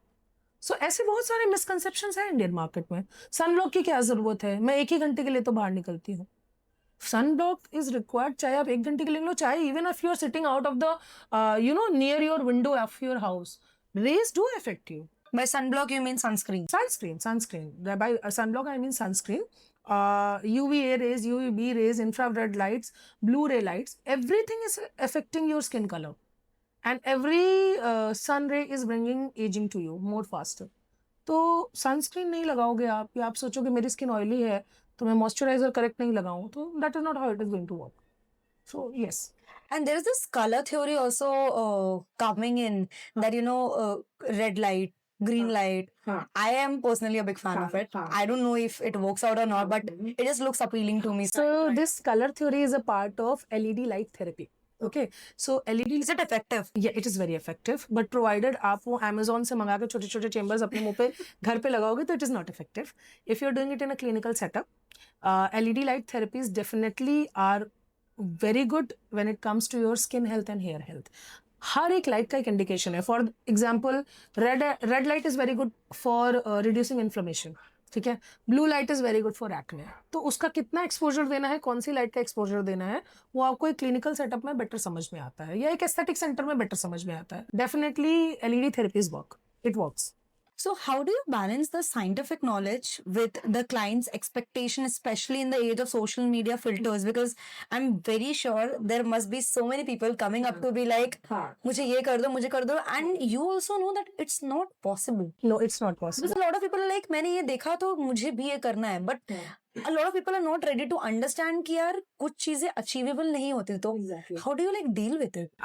सो ऐसे बहुत सारे मिसकंसेप्शंस हैं इंडियन मार्केट में. सनब्लॉक की क्या जरूरत है? मैं 1 ही घंटे के लिए तो बाहर निकलती हूँ. सनब्लॉक इज रिक्वायर्ड, चाहे आप 1 घंटे के लिए लो, चाहे even if you are sitting out of the near your window of your house, rays do affect you. By sunblock you mean sunscreen. Sunscreen. By sunblock I mean sunscreen. UVA rays, UVB rays, infrared lights, blue ray lights, everything is affecting your skin color. And every sun ray is bringing aging to you more faster. तो sunscreen नहीं लगाओगे आप, या आप सोचोगे मेरी skin oily है तो मैं मॉइस्चराइजर करेक्ट नहीं लगाऊं, तो that is not how it is going to work. So yes. And there is this color theory also coming in that, you know, red light, green light. I am personally a big fan of it. I don't know if it works out or not, but it just looks appealing to me. So this color theory is a part of LED light therapy. Okay, so LED, Is it effective? yeah, it is very effective, but provided आप वो Amazon से मंगा के छोटे छोटे chambers अपने मुंह पे घर पे लगाओगे तो it is not effective. If you're doing it in a clinical setup, LED light therapies definitely are very good when it comes to your skin health and hair health. हर एक लाइट का एक इंडिकेशन है. For example red light is very good for reducing inflammation. ठीक है, blue light is very good for acne. तो उसका कितना exposure देना है, कौन सी लाइट का एक्सपोजर देना है, वो आपको एक क्लिनिकल सेटअप में बेटर समझ में आता है या एक एस्थेटिक सेंटर में बेटर समझ में आता है. Definitely LED therapies work, it works. So how do you balance the scientific knowledge with the client's expectation, especially in the age of social media filters? Because I'm very sure there must be so many people coming up to be like, मुझे ये कर दो, and you also know that it's not possible. No, it's not possible. Because a lot of people are like, मैंने ये देखा तो मुझे भी ये करना है, but a lot of people are not ready to understand कि यार कुछ चीजें achievable नहीं होती. तो how do you like deal with it?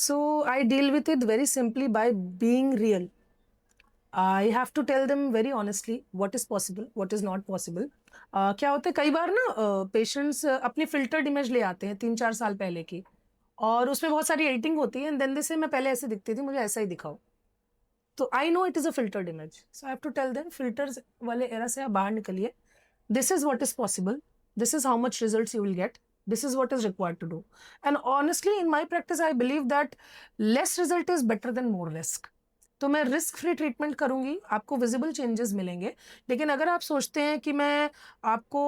So I deal with it very simply by being real. I have to tell them very honestly what is possible, what is not possible. क्या होता है कई बार ना patients अपनी filtered image ले आते हैं 3-4 साल पहले की, और उसमें बहुत सारी एडिटिंग होती है एंड देन दे से मैं पहले ऐसे दिखती थी, मुझे ऐसा ही दिखाओ. तो I know it is a filtered image, so I have to tell them filters वाले एरा से आप बाहर निकलिए. This is what is possible, this is how much results you will get, this is what is required to do. And honestly in my practice I believe that less result is better than more risk. तो मैं risk free treatment करूंगी, आपको visible changes मिलेंगे. लेकिन अगर आप सोचते हैं कि मैं आपको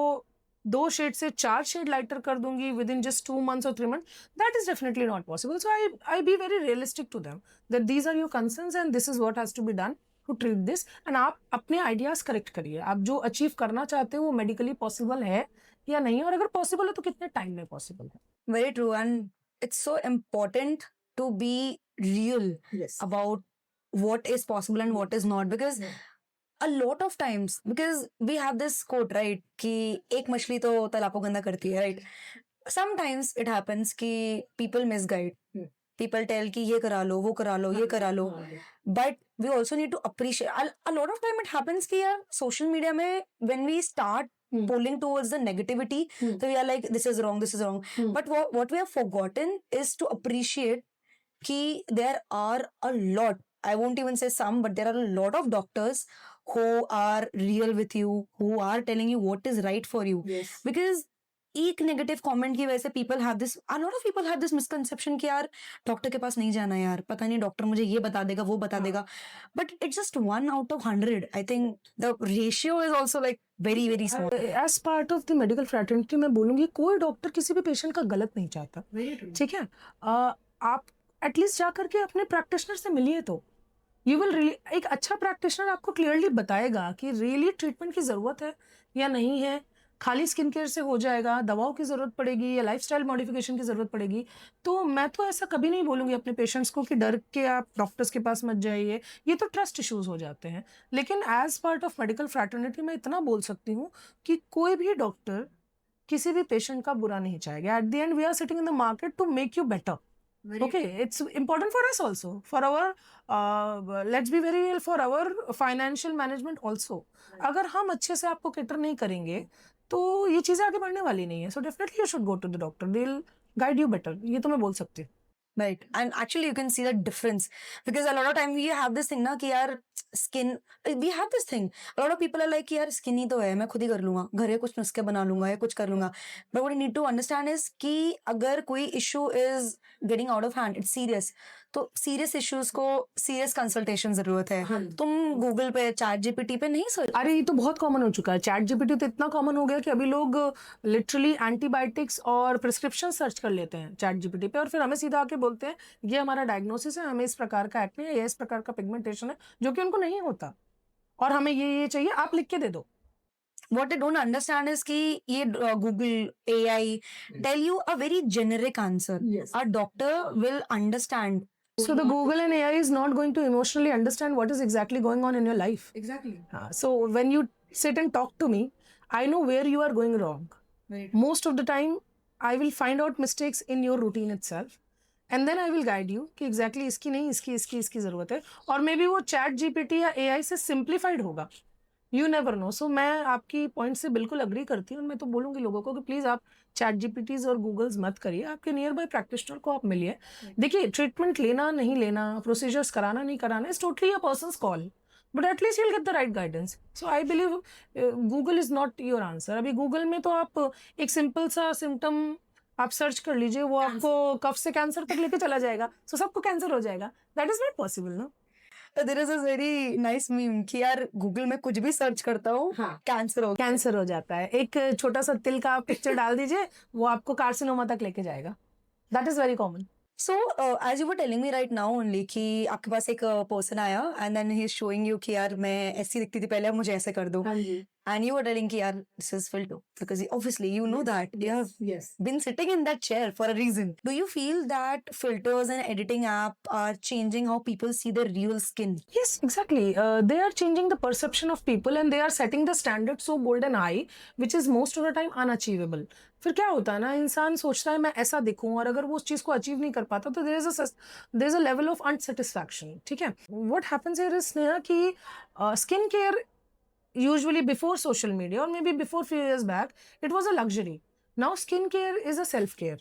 2 शेड से 4 शेड लाइटर कर दूंगी within just 2 months or 3 months, that is definitely not possible. So I be very realistic to them that these are your concerns and this is what has to be done to treat this. And आप अपने ideas correct करिए, आप जो achieve करना चाहते हो वो medically possible है या नहीं, और अगर पॉसिबल है तो कितने टाइम में पॉसिबल है. Very true, and it's so important to be real about what is possible and what is not, because a lot of times, because we have this quote, right, कि एक मछली तो तालाब को गंदा करती है, right? Sometimes it happens कि people misguide. People tell कि ये करा लो, वो करा लो, ये करा लो, but we also need to appreciate. A lot of time it happens कि यार social media में when we start pulling towards the negativity, so we are like, this is wrong, this is wrong. But what we have forgotten is to appreciate कि there are a lot, I won't even say some, but there are a lot of doctors who are real with you, who are telling you what is right for you. Because एक negative comment की वजह से people have this, a lot of people have this misconception कि यार doctor के पास नहीं जाना यार, पता नहीं डॉक्टर मुझे ये बता देगा वो बता देगा, but it's just 1 out of 100. I think the ratio is also like very very small. As part of the medical fraternity मैं बोलूंगी कोई डॉक्टर किसी भी पेशेंट का गलत नहीं चाहता. ठीक है, आप एटलीस्ट जा करके अपने प्रैक्टिशनर से मिलिए तो यू विल रियली, एक अच्छा प्रैक्टिशनर आपको क्लियरली बताएगा कि रियली ट्रीटमेंट की ज़रूरत है या नहीं है. खाली स्किन केयर से हो जाएगा, दवाओं की ज़रूरत पड़ेगी या लाइफस्टाइल मॉडिफिकेशन की ज़रूरत पड़ेगी. तो मैं तो ऐसा कभी नहीं बोलूँगी अपने पेशेंट्स को कि डर के आप डॉक्टर्स के पास मत जाइए, ये तो ट्रस्ट इश्यूज़ हो जाते हैं. लेकिन as part of medical fraternity मैं इतना बोल सकती हूँ कि कोई भी डॉक्टर किसी भी पेशेंट का बुरा नहीं चाहेगा. At the end we are sitting in the market to make you better. Okay, it's important for us also, for our let's be very real, for our financial management also. अगर हम अच्छे से आपको cater नहीं करेंगे तो ये चीज़ें आगे बढ़ने वाली नहीं है. So definitely you should go to the doctor, they'll guide you better. ये तो मैं बोल सकती हूँ. Right, and actually you can see the difference, because a lot of time we have this thing ना कि यार skin, we have this thing, a lot of people are like कि यार skin ही तो है, मैं खुद ही कर लूँगा, घरे कुछ नुस्खे बना लूँगा या कुछ कर लूँगा. But what you need to understand is कि अगर कोई issue is getting out of hand, it's serious, तो serious issues को serious consultation ज़रूरत है. तुम Google पे ChatGPT पे नहीं सर्च. अरे ये तो बहुत कॉमन हो चुका है. ChatGPT तो इतना कॉमन हो गया कि अभी लोग लिटरली एंटीबायोटिक्स और प्रिस्क्रिप्शन सर्च कर लेते हैं ChatGPT पे और फिर हमें सीधा आके बोलते हैं ये हमारा डायग्नोसिस है, हमें इस प्रकार का एक्ने है या इस प्रकार का पिगमेंटेशन है, जो कि उनको नहीं होता, और हमें ये चाहिए, आप लिख के दे दो. What they don't understand is कि ये Google AI tell you a very generic answer. A doctor will understand. So the Google and AI is not going to emotionally understand what is exactly going on in your life. Exactly. So when you sit and talk to me, I know where you are going wrong. Most of the time I will find out mistakes in your routine itself. And then I will guide you कि exactly इसकी नहीं, इसकी ज़रूरत है. और maybe वो chat GPT या AI से simplified होगा. You never know. So मैं आपकी point से बिल्कुल agree करती हूँ. और मैं तो बोलूँगी लोगों को कि please आप chat GPTs और Googles मत करिए. आपके nearby practitioner को आप मिलिए. देखिए treatment लेना नहीं लेना, procedures कराना नहीं कराना is totally a person's call. But at least you'll get the right guidance. So I believe Google is not your answer. अभी Google में तो आप एक simple सा symptom आप सर्च कर लीजिए, वो आपको कफ से कैंसर तक लेके चला जाएगा. सो सबको कैंसर हो जाएगा. दैट इज नॉट पॉसिबल ना. There is a very nice meme कि यार गूगल में कुछ भी सर्च करता हूँ कैंसर हो जाता है. एक छोटा सा तिल का पिक्चर डाल दीजिए, वो आपको कार्सिनोमा तक लेके जाएगा. That is very common. So, as you were telling me right now only कि आपके पास एक person आया and then he is showing you कि यार मैं ऐसी दिखती थी पहले, अब मुझे ऐसे कर दो. And you were telling कि यार this is filter because obviously you know that you have been sitting in that chair for a reason. Do you feel that filters and editing app are changing how people see their real skin? Yes, exactly. They are changing the perception of people and they are setting the standard so bold and high, which is most of the time unachievable. फिर क्या होता है ना, इंसान सोचता है मैं ऐसा दिखूं, और अगर वो उस चीज को अचीव नहीं कर पाता तो there is a level of unsatisfaction. ठीक है. What happens here is Sneha कि skin care usually before social media or maybe before few years back it was a luxury. Now skincare is a self care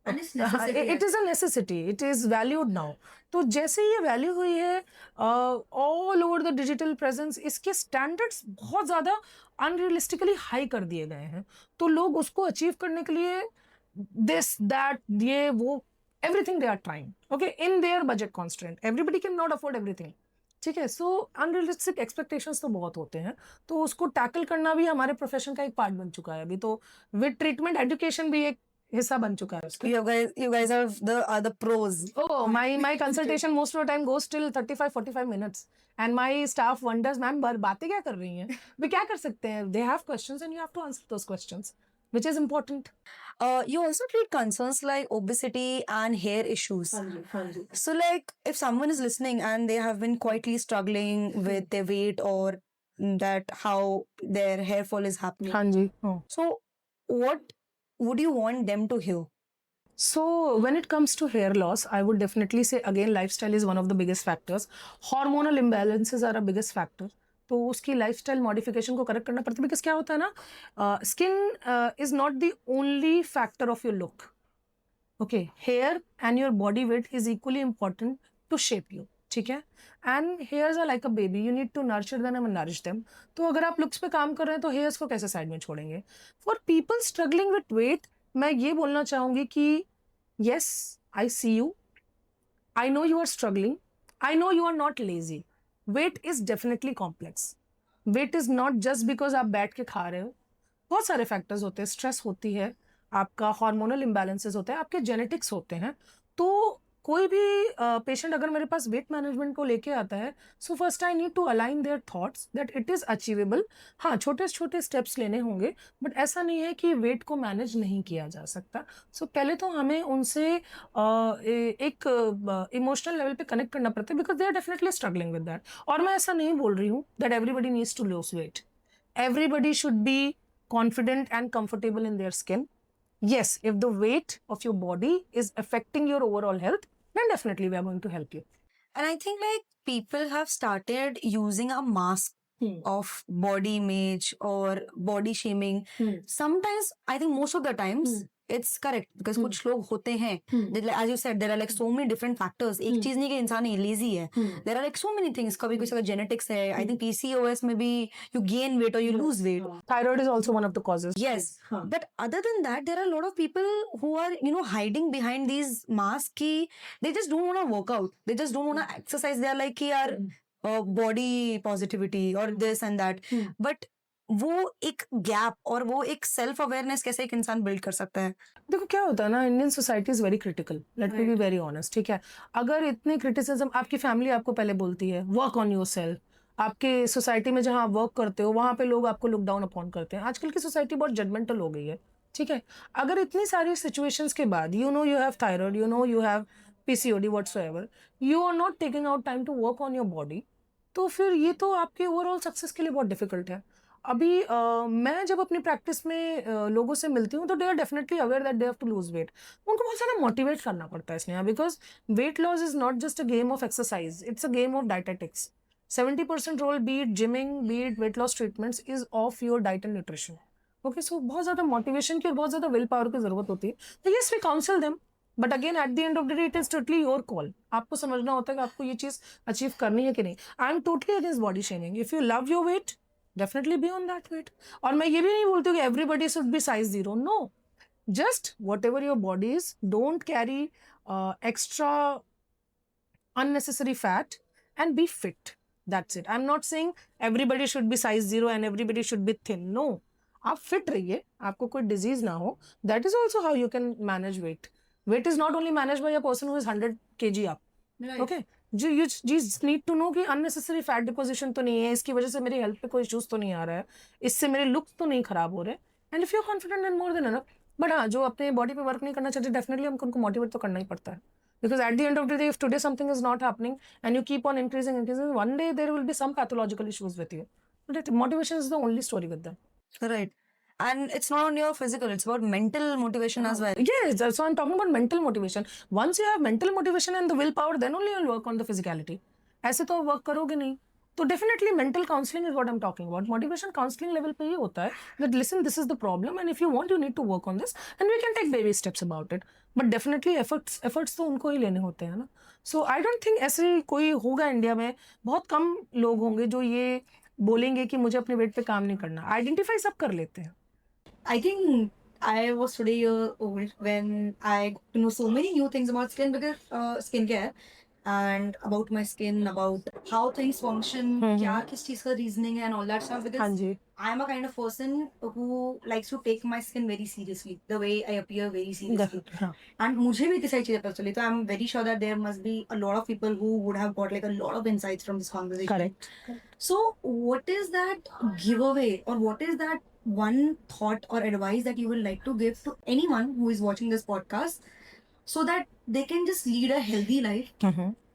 And it's necessary. it is a necessity. It is valued now. तो जैसे ये value हुई है all over the digital presence, इसके standards बहुत ज़्यादा unrealistically high कर दिए गए हैं. तो लोग उसको अचीव करने के लिए दिस दैट ये वो everything they are trying. Okay, in their budget constant. Everybody can not afford everything. ठीक है. सो अनरियलिस्टिक एक्सपेक्टेशंस तो बहुत होते हैं, तो उसको टैकल करना भी हमारे प्रोफेशन का एक पार्ट बन चुका है. अभी तो विद ट्रीटमेंट एजुकेशन भी एक हिस्सा बन चुका है उसका. You guys are the pros. Oh, my consultation most of the time goes till 35-45 minutes, and my staff wonders, ma'am बातें क्या कर रही हैं. वे क्या कर सकते हैं. They have questions and you have to answer those questions, which is important. You also treat concerns like obesity and hair issues. So, like, if someone is listening and they have been quietly struggling with their weight or that how their hair fall is happening. हाँ जी. So, what would you want them to hear? So when it comes to hair loss, I would definitely say again lifestyle is one of the biggest factors. Hormonal imbalances are a biggest factor. तो उसकी lifestyle modification को correct करना पड़ता है. Because क्या होता है ना, skin is not the only factor of your look. Okay, hair and your body weight is equally important to shape you. ठीक है. And hairs are like a baby, you need to nurture them and nourish them. तो अगर आप looks पे काम कर रहे हैं तो हेयर्स को कैसे साइड में छोड़ेंगे. For people struggling with weight, मैं ये बोलना चाहूँगी कि yes, I see you. I know you are struggling. I know you are not lazy. Weight is definitely complex. Weight is not just because आप बैठ के खा रहे हो. बहुत सारे फैक्टर्स होते हैं. स्ट्रेस होती है, आपका हार्मोनल इम्बैलेंसेस होते हैं, आपके जेनेटिक्स होते हैं. तो कोई भी पेशेंट अगर मेरे पास वेट मैनेजमेंट को लेके आता है, so first I need to align their thoughts that it is achievable. हाँ, छोटे छोटे स्टेप्स लेने होंगे, बट ऐसा नहीं है कि वेट को मैनेज नहीं किया जा सकता. सो पहले तो हमें उनसे एक इमोशनल लेवल पे कनेक्ट करना पड़ता है, because they are definitely struggling with that. और मैं ऐसा नहीं बोल रही हूँ that everybody needs to lose weight. Everybody should be confident and comfortable in their skin. Yes, if the weight of your body is affecting your overall health, then definitely we are going to help you. And I think like people have started using a mask of body image or body shaming. Sometimes, I think most of the times, it's correct because कुछ लोग होते हैं, as you said, there are like so many different factors. एक चीज नहीं कि इंसान lazy है. There are like so many things. कभी कुछ अगर genetics है, I think PCOS में भी you gain weight or you lose weight. Thyroid is also one of the causes. Yes, but other than that, there are a lot of people who are, hiding behind these masks. Ki they just don't want to work out. They just don't want to exercise. They are like, ki yaar, body positivity or this and that. But वो एक gap और वो एक self awareness कैसे एक इंसान build कर सकता है. देखो क्या होता है ना, Indian society is very critical. Let me be very honest. ठीक है. अगर इतनी क्रिटिसिज्म आपकी फैमिली आपको पहले बोलती है वर्क ऑन योर सेल्फ, आपके सोसाइटी में जहाँ आप वर्क करते हो वहाँ पे लोग आपको लुक डाउन अपॉन करते हैं. आजकल की सोसाइटी बहुत जजमेंटल हो गई है. ठीक है. अगर इतनी सारी सिचुएशंस के बाद you have thyroid, you have PCOD whatsoever, you are not taking out time to work on your body, तो फिर ये तो आपके ओवरऑल सक्सेस के लिए बहुत डिफिकल्ट है. अभी मैं जब अपनी प्रैक्टिस में लोगों से मिलती हूँ तो they are definitely aware that they have to lose weight. उनको बहुत ज़्यादा मोटिवेट करना पड़ता है Sneha, because weight loss is not just a game of exercise, it's a game of dietetics. 70% role be it gyming be it weight loss treatments is of your diet and nutrition. Okay, so बहुत ज़्यादा motivation की और बहुत ज़्यादा will power की ज़रूरत होती है. तो yes we counsel them, but again at the end of the day it is totally your call. आपको समझना होता है कि आपको ये चीज़ अचीव करनी है कि नहीं. I am totally against body shaming. If you love your weight, definitely be on that weight. और मैं ये भी नहीं बोलती हूँ कि everybody should be size 0. No, just whatever your body is, don't carry extra unnecessary fat and be fit. That's it. I'm not saying everybody should be size 0 and everybody should be thin. No, आप fit रहिए, आपको कोई disease ना हो. That is also how you can manage weight. Weight is not only managed by a person who is 100 kg up. Right. Okay, you just need to know कि unnecessary fat deposition तो नहीं है, इसकी वजह से मेरी हेल्थ पे कोई इश्यूज तो नहीं आ रहा है, इससे मेरे लुक्स तो नहीं खराब हो रहे. And if you are confident and more than enough. But हाँ, जो अपने बॉडी पे वर्क नहीं करना चाहते, डेफिनेटली हमको उनको मोटिवेट तो करना ही पड़ता है. Because at the end of the day, if today something is not happening and you keep on increasing, one day there will be some pathological issues with you. But motivation is the only story with them. Right. And it's not only your physical, it's about mental motivation as well. Yes, so I'm talking about mental motivation. Once you have mental motivation and the willpower, then only you'll work on the physicality. ऐसे तो work करोगे नहीं. तो definitely mental counseling is what I'm talking about. Motivation counseling level पे ही होता है that listen, this is the problem and if you want, you need to work on this and we can take baby steps about it. But definitely efforts तो उनको ही लेने होते हैं ना. So I don't think ऐसे कोई होगा India में, बहुत कम लोग होंगे जो ये बोलेंगे कि मुझे अपने वेट पे काम नहीं करना. आइडेंटिफाई सब कर लेते हैं. I think I was today year old when I got to know so many new things about skin because skincare and about my skin, about how things function, क्या किस चीज का reasoning है and all that stuff. हाँ Because ji. I'm a kind of person who likes to take my skin very seriously, the way I appear very seriously. Definitely, हाँ. And मुझे भी इतनी सारी चीजें पता चली, तो I'm very sure that there must be a lot of people who would have got like a lot of insights from this conversation. Correct. So, what is that giveaway or what is that one thought or advice that you would like to give to anyone who is watching this podcast so that they can just lead a healthy life?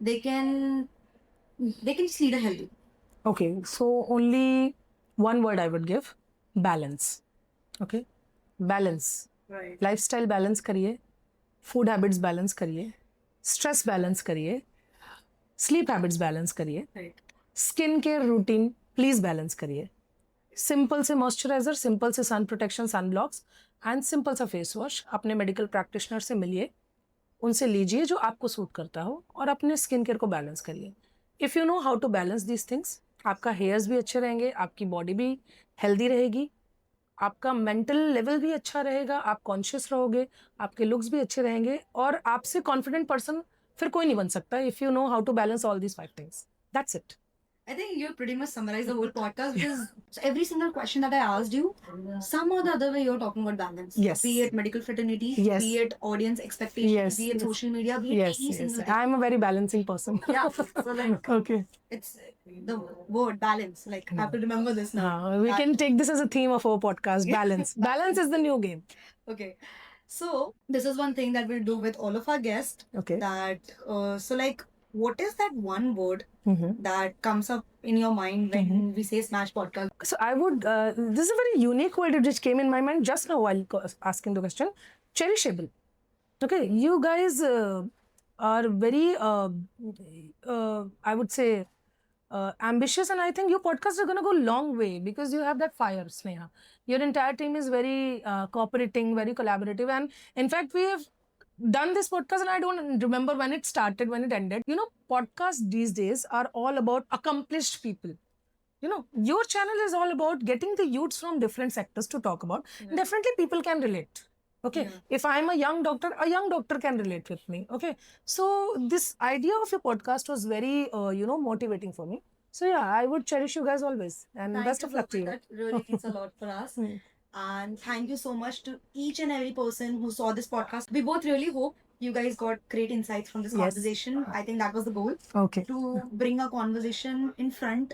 They can just lead a healthy. Okay, so only one word I would give: balance. Okay, balance. Right. Lifestyle balance करिए, food habits balance करिए, stress balance करिए, sleep habits balance करिए, Right. Skin care routine please balance करिए. Simple से moisturizer, simple से sun protection, sun blocks and simple सा face wash अपने medical practitioner से मिलिए, उनसे लीजिए जो आपको सूट करता हो और अपने स्किन केयर को बैलेंस करिए. If you know how to balance these things, आपका हेयर्स भी अच्छे रहेंगे, आपकी बॉडी भी हेल्दी रहेगी, आपका मेंटल लेवल भी अच्छा रहेगा, आप कॉन्शियस रहोगे, आपके लुक्स भी अच्छे रहेंगे और आपसे कॉन्फिडेंट पर्सन फिर कोई नहीं बन सकता if you know how to balance all these 5 थिंग्स. That's it. I think you pretty much summarized the whole podcast because so every single question that I asked you, some or the other way you're talking about balance. Yes. Be it medical fraternity, Yes. be it audience expectations, Yes, be it yes. social media, be it Yes, any yes. single thing. I'm a very balancing person. Yeah. So like Okay. it's the word balance. Like I have to remember this now. We can take this as a theme of our podcast. Balance. Balance is the new game. Okay. So this is one thing that we'll do with all of our guests. Okay. That so like what is that one word Mm-hmm. that comes up in your mind when we say Smash Podcast? So I would, this is a very unique word which came in my mind just now while asking the question. Cherishable. Okay, you guys are very, I would say, ambitious, and I think your podcast is going to go a long way because you have that fire, Sneha. Your entire team is very cooperating, very collaborative, and in fact, we have done this podcast and I don't remember when it started, when it ended. You know, podcasts these days are all about accomplished people. You know, your channel is all about getting the youths from different sectors to talk about. Definitely people can relate. Okay, if I'm a young doctor can relate with me. Okay, so this idea of your podcast was very, motivating for me. So yeah, I would cherish you guys always and Thank best you of luck so to you. much. That really means a lot for us. And thank you so much to each and every person who saw this podcast. We both really hope you guys got great insights from this Yes. conversation. I think that was the goal, Okay. to bring a conversation in front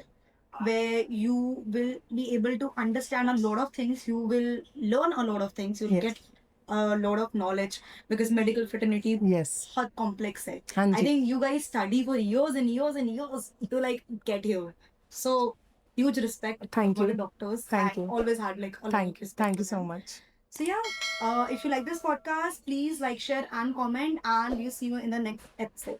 where you will be able to understand a lot of things. You will learn a lot of things. You'll Yes. get a lot of knowledge because medical fraternity Yes. बहुत complex है. हाँ I ji. think you guys study for years and years and years to like get here. So huge respect Thank for you. the doctors. Thank I you. always had like a lot Thank of you. respect Thank you for so them. much. So yeah, if you like this podcast, please like, share, and comment, and we'll see you in the next episode.